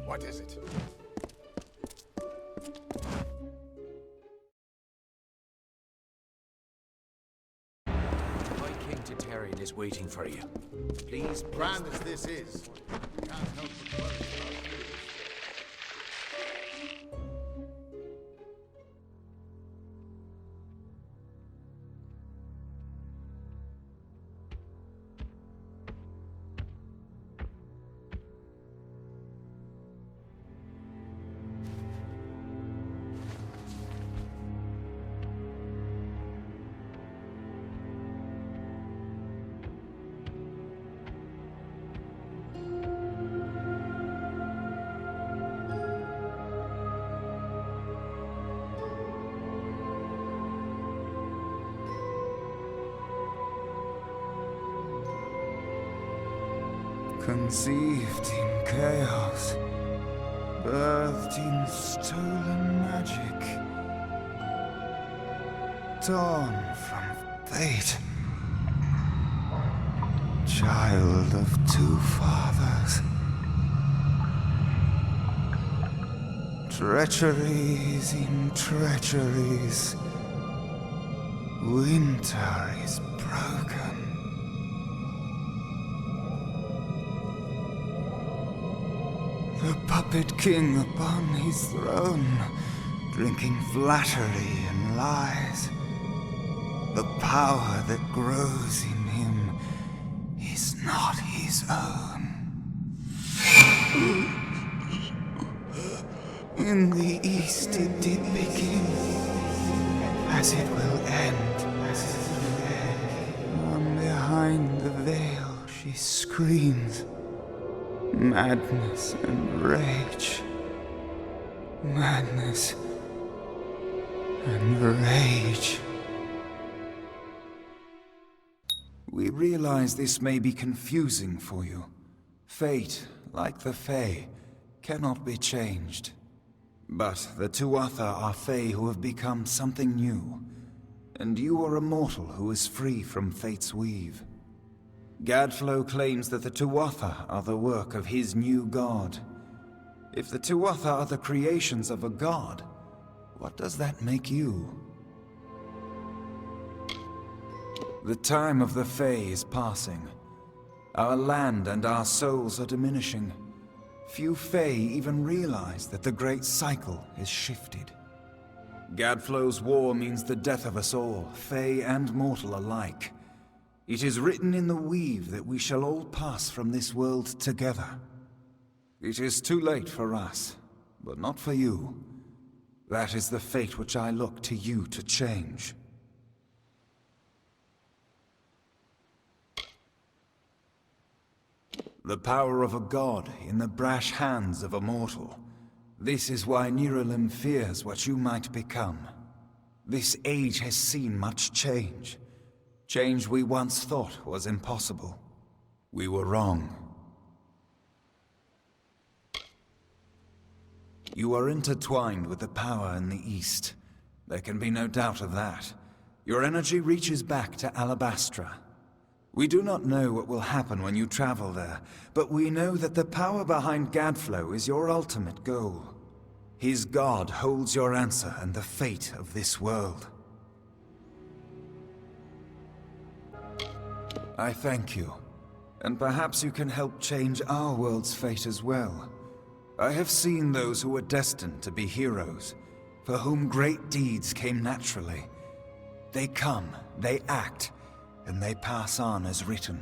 What is it? My King Titarian is waiting for you. Please, Grand as this is, we can't help but worry about you. Conceived in chaos, birthed in stolen magic, torn from fate, child of two fathers, treacheries in treacheries, winter is broken. The puppet king upon his throne, drinking flattery and lies. The power that grows in him is not his own. In the east it did begin, as it will end. From behind the veil she screams. Madness and rage. Madness and rage. We realize this may be confusing for you. Fate, like the Fae, cannot be changed. But the Tuatha are Fae who have become something new. And you are a mortal who is free from Fate's weave. Gadflow claims that the Tuatha are the work of his new god. If the Tuatha are the creations of a god, what does that make you? The time of the Fae is passing. Our land and our souls are diminishing. Few Fae even realize that the great cycle is shifted. Gadflow's war means the death of us all, Fae and mortal alike. It is written in the weave that we shall all pass from this world together. It is too late for us, but not for you. That is the fate which I look to you to change. The power of a god in the brash hands of a mortal. This is why Niralim fears what you might become. This age has seen much change. Change we once thought was impossible. We were wrong. You are intertwined with the power in the East. There can be no doubt of that. Your energy reaches back to Alabastra. We do not know what will happen when you travel there, but we know that the power behind Gadflow is your ultimate goal. His god holds your answer and the fate of this world. I thank you, and perhaps you can help change our world's fate as well. I have seen those who were destined to be heroes, for whom great deeds came naturally. They come, they act, and they pass on as written.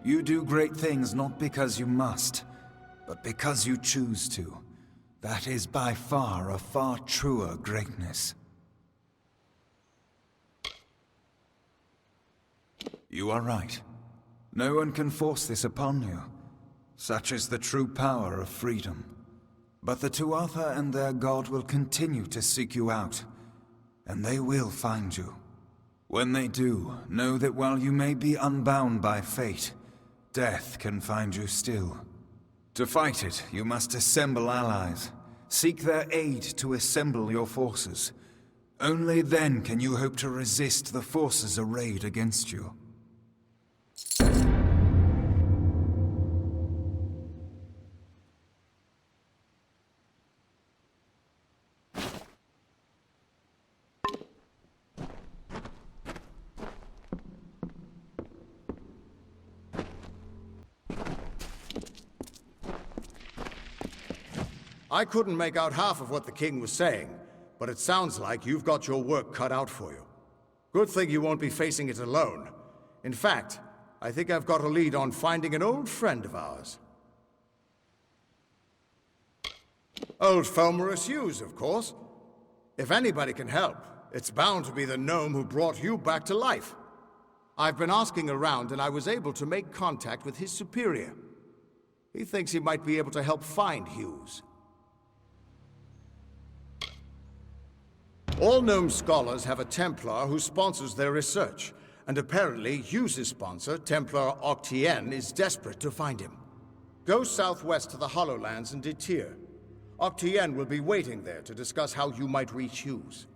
You do great things not because you must, but because you choose to. That is by far a far truer greatness. You are right. No one can force this upon you. Such is the true power of freedom. But the Tuatha and their god will continue to seek you out, and they will find you. When they do, know that while you may be unbound by fate, death can find you still. To fight it, you must assemble allies. Seek their aid to assemble your forces. Only then can you hope to resist the forces arrayed against you. I couldn't make out half of what the king was saying, but it sounds like you've got your work cut out for you. Good thing you won't be facing it alone. In fact, I think I've got a lead on finding an old friend of ours. Old Fomorous Hugues, of course. If anybody can help, it's bound to be the gnome who brought you back to life. I've been asking around, and I was able to make contact with his superior. He thinks he might be able to help find Hugues. All gnome scholars have a Templar who sponsors their research, and apparently Hughes's sponsor, Templar Octien, is desperate to find him. Go southwest to the Hollowlands and Detir. Octien will be waiting there to discuss how you might reach Hugues.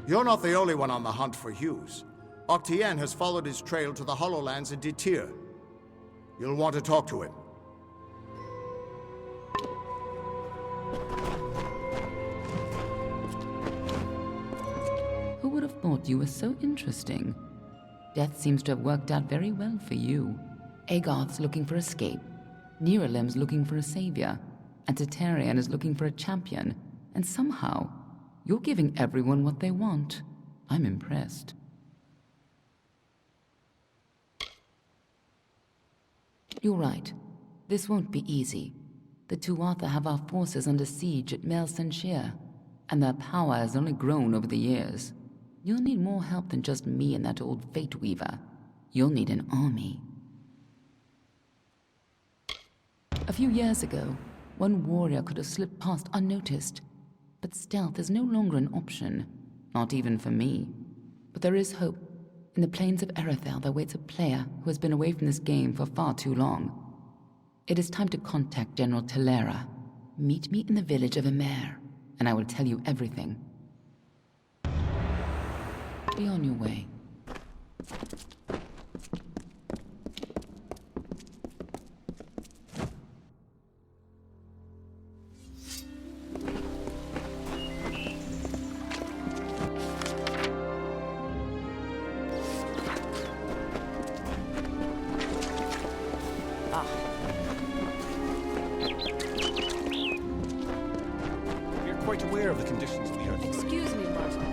You're not the only one on the hunt for Hugues. Octien has followed his trail to the Hollowlands and Detir. You'll want to talk to him. Who would have thought you were so interesting? Death seems to have worked out very well for you. Agarth's looking for escape, Neuralim's looking for a savior, and Tatarian is looking for a champion, and somehow, you're giving everyone what they want. I'm impressed. You're right. This won't be easy. The Tuatha have our forces under siege at Mel Senshir, and their power has only grown over the years. You'll need more help than just me and that old Fate Weaver. You'll need an army. A few years ago, one warrior could have slipped past unnoticed, but stealth is no longer an option, not even for me. But there is hope. In the plains of Erethel there waits a player who has been away from this game for far too long. It is time to contact General Telera. Meet me in the village of Amalur, and I will tell you everything. Be on your way. We're quite aware of the conditions we are. Excuse me, Martin.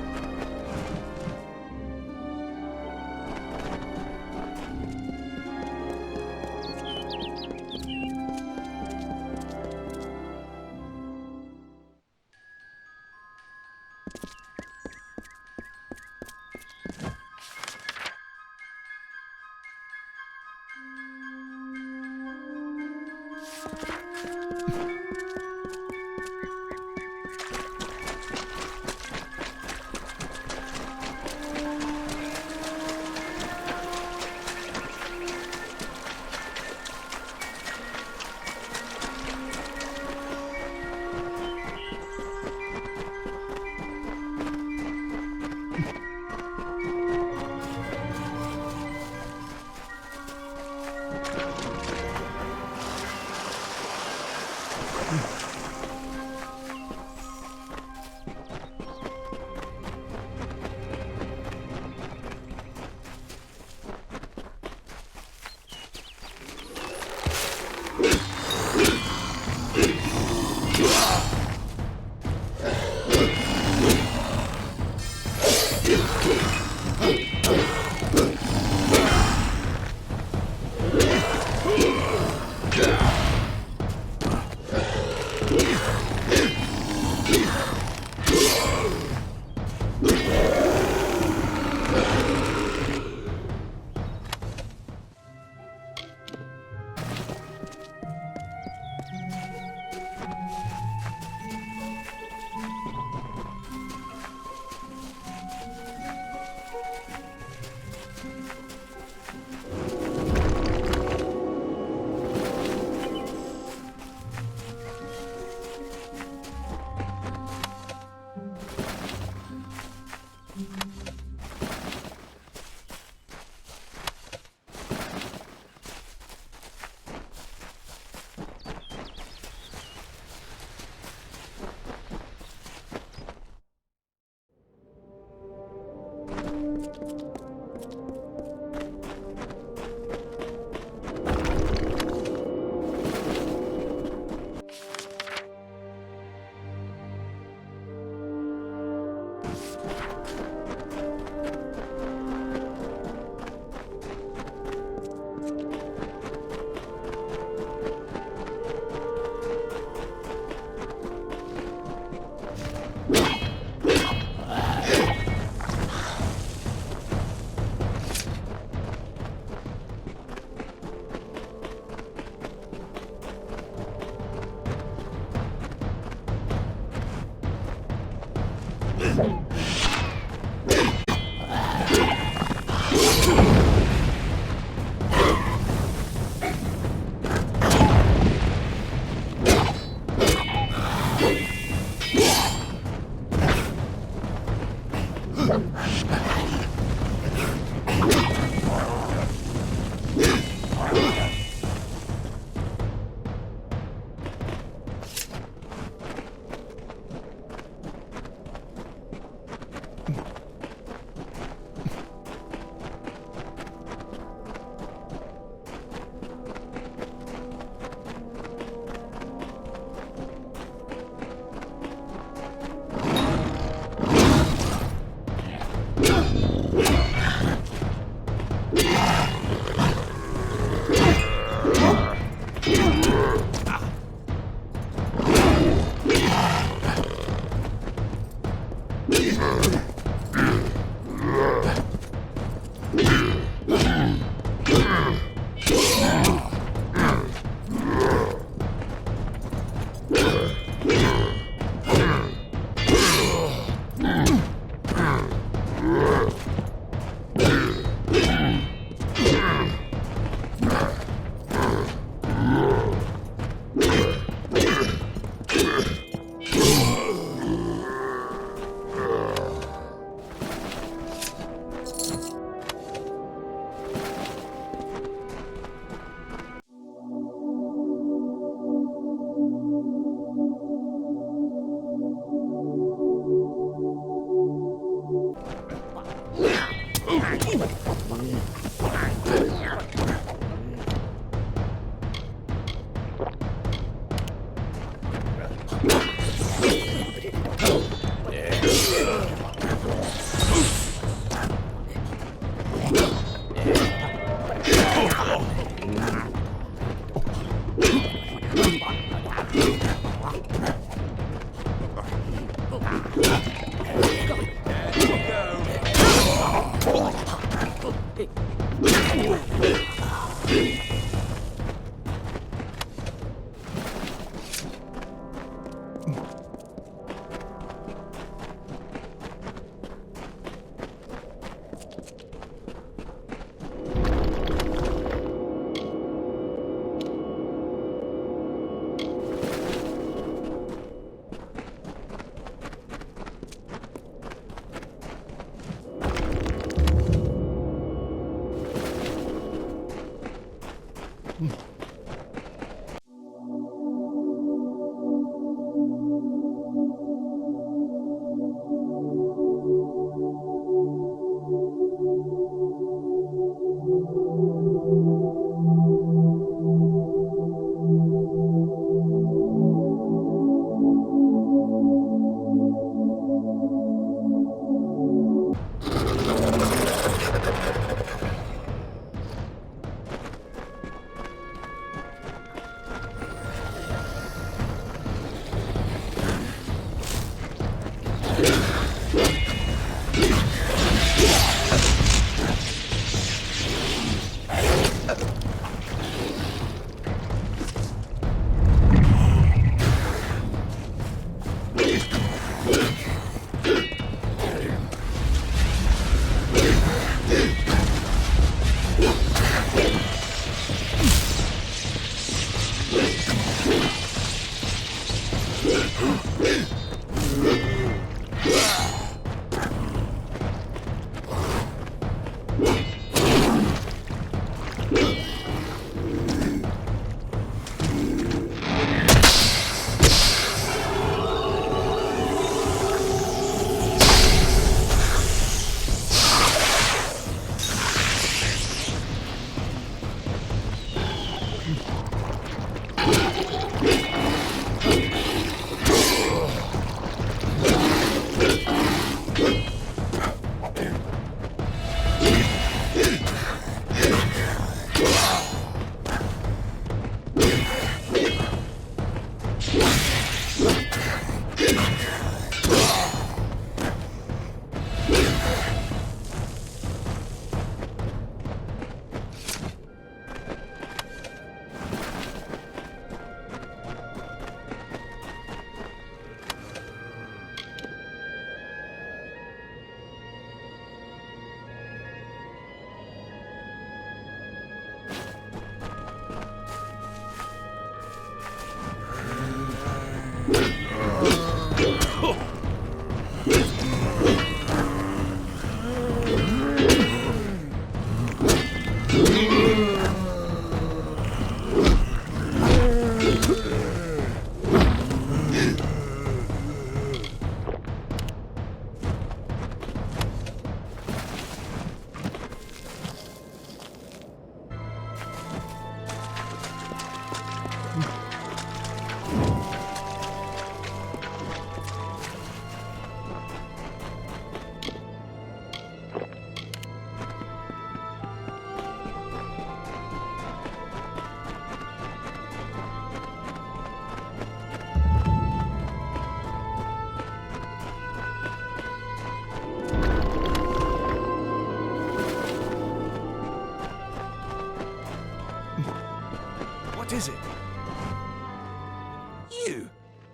is it?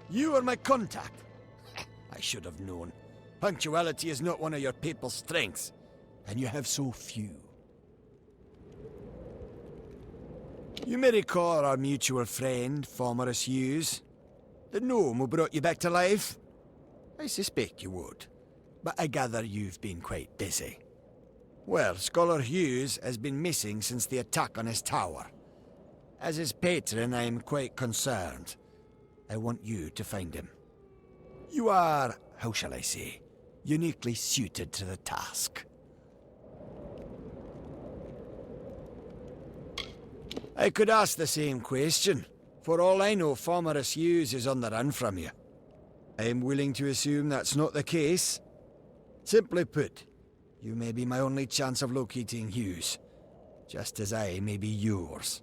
You are my contact. I should have known. Punctuality is not one of your people's strengths, and you have so few. You may recall our mutual friend, Fomorous Hugues, the gnome who brought you back to life? I suspect you would, but I gather you've been quite busy. Well, Scholar Hugues has been missing since the attack on his tower. As his patron, I am quite concerned. I want you to find him. You are, how shall I say, uniquely suited to the task. I could ask the same question. For all I know, Fomorous Hugues is on the run from you. I am willing to assume that's not the case. Simply put, you may be my only chance of locating Hugues, just as I may be yours.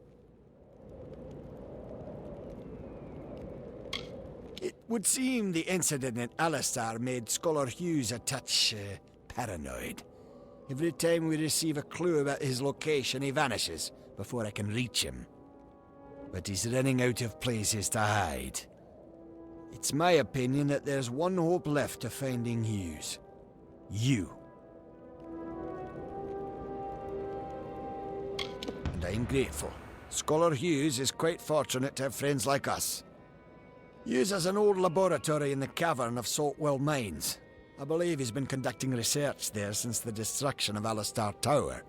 It would seem the incident at Alistar made Scholar Hugues a touch paranoid. Every time we receive a clue about his location, he vanishes before I can reach him. But he's running out of places to hide. It's my opinion that there's one hope left of finding Hugues. You. And I'm grateful. Scholar Hugues is quite fortunate to have friends like us. Hugues has an old laboratory in the cavern of Saltwell Mines. I believe he's been conducting research there since the destruction of Alistar Tower.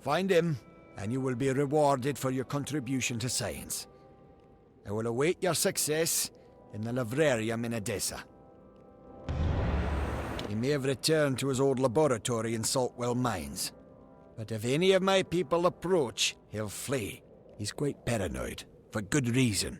Find him, and you will be rewarded for your contribution to science. I will await your success in the Librarium in Edessa. He may have returned to his old laboratory in Saltwell Mines, but if any of my people approach, he'll flee. He's quite paranoid, for good reason.